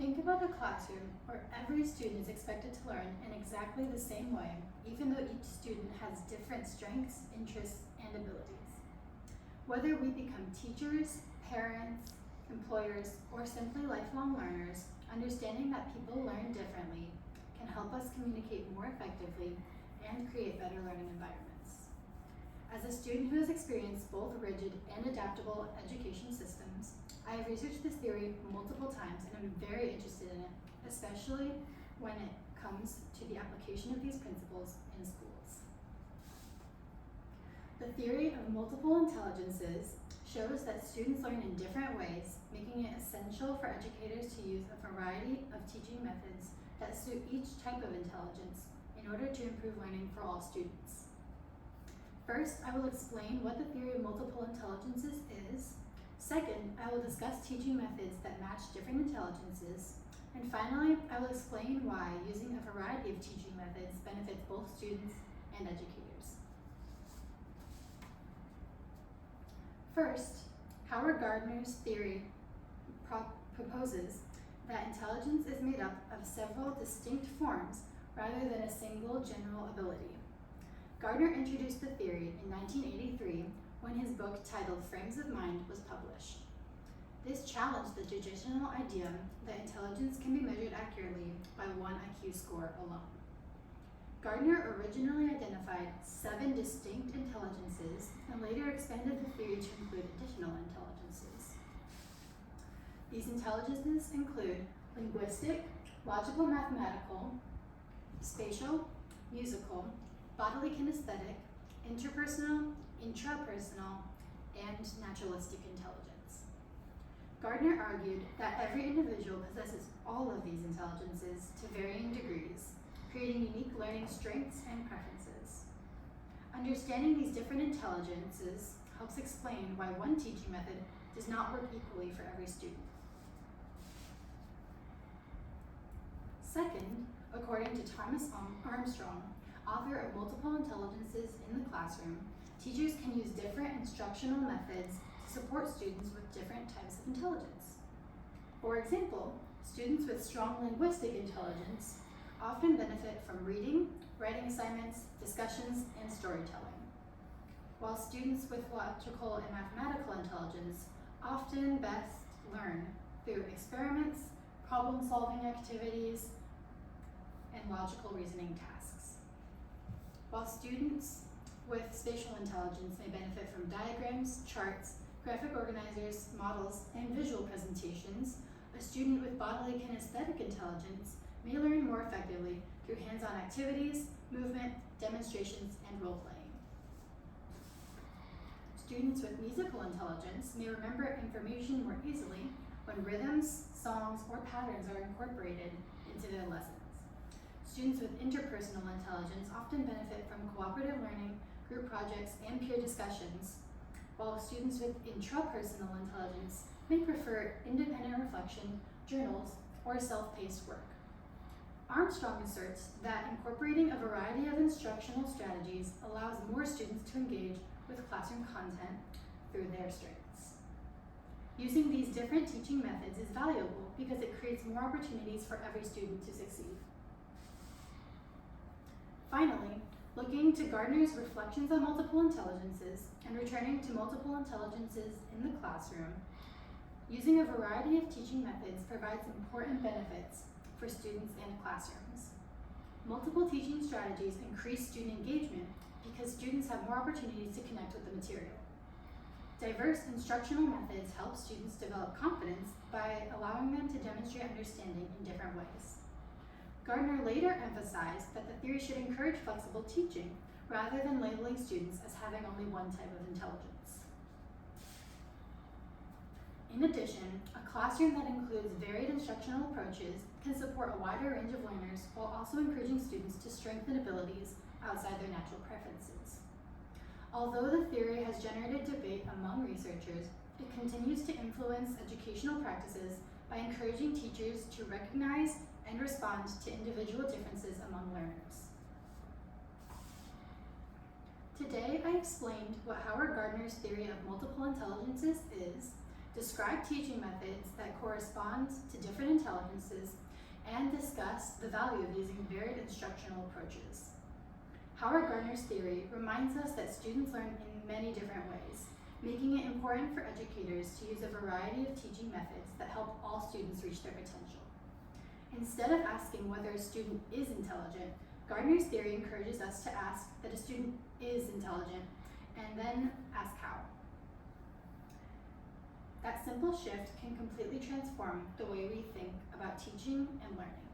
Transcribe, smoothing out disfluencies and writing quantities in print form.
Think about a classroom where every student is expected to learn in exactly the same way, even though each student has different strengths, interests, and abilities. Whether we become teachers, parents, employers, or simply lifelong learners, understanding that people learn differently can help us communicate more effectively and create better learning environments. As a student who has experienced both rigid and adaptable education systems, I have researched this theory multiple times and I'm very interested in it, especially when it comes to the application of these principles in schools. The theory of multiple intelligences shows that students learn in different ways, making it essential for educators to use a variety of teaching methods that suit each type of intelligence in order to improve learning for all students. First, I will explain what the theory of multiple intelligences is. Second, I will discuss teaching methods that match different intelligences. And finally, I will explain why using a variety of teaching methods benefits both students and educators. First, Howard Gardner's theory proposes that intelligence is made up of several distinct forms rather than a single general ability. Gardner introduced the theory in 1983 when his book titled Frames of Mind was published. This challenged the traditional idea that intelligence can be measured accurately by one IQ score alone. Gardner originally identified 7 distinct intelligences and later expanded the theory to include additional intelligences. These intelligences include linguistic, logical mathematical, spatial, musical, bodily kinesthetic, interpersonal, intrapersonal, and naturalistic intelligence. Gardner argued that every individual possesses all of these intelligences to varying degrees, creating unique learning strengths and preferences. Understanding these different intelligences helps explain why one teaching method does not work equally for every student. Second, according to Thomas Armstrong, author of Multiple Intelligences in the Classroom, teachers can use different instructional methods to support students with different types of intelligence. For example, students with strong linguistic intelligence often benefit from reading, writing assignments, discussions, and storytelling, while students with logical and mathematical intelligence often best learn through experiments, problem-solving activities, and logical reasoning tasks. While students with spatial intelligence may benefit from diagrams, charts, graphic organizers, models, and visual presentations, a student with bodily kinesthetic intelligence may learn more effectively through hands-on activities, movement, demonstrations, and role-playing. Students with musical intelligence may remember information more easily when rhythms, songs, or patterns are incorporated into their lessons. Students with interpersonal intelligence often benefit from cooperative learning, group projects, and peer discussions, while students with intrapersonal intelligence may prefer independent reflection, journals, or self-paced work. Armstrong asserts that incorporating a variety of instructional strategies allows more students to engage with classroom content through their strengths. Using these different teaching methods is valuable because it creates more opportunities for every student to succeed. Finally, looking to Gardner's reflections on multiple intelligences and returning to multiple intelligences in the classroom, using a variety of teaching methods provides important benefits for students and classrooms. Multiple teaching strategies increase student engagement because students have more opportunities to connect with the material. Diverse instructional methods help students develop confidence by allowing them to demonstrate understanding in different ways. Gardner later emphasized that the theory should encourage flexible teaching rather than labeling students as having only one type of intelligence. In addition, a classroom that includes varied instructional approaches can support a wider range of learners while also encouraging students to strengthen abilities outside their natural preferences. Although the theory has generated debate among researchers, it continues to influence educational practices by encouraging teachers to recognize and respond to individual differences among learners. Today, I explained what Howard Gardner's theory of multiple intelligences is, describe teaching methods that correspond to different intelligences, and discuss the value of using varied instructional approaches. Howard Gardner's theory reminds us that students learn in many different ways, making it important for educators to use a variety of teaching methods that help all students reach their potential. Instead of asking whether a student is intelligent, Gardner's theory encourages us to ask that a student is intelligent, and then ask how. That simple shift can completely transform the way we think about teaching and learning.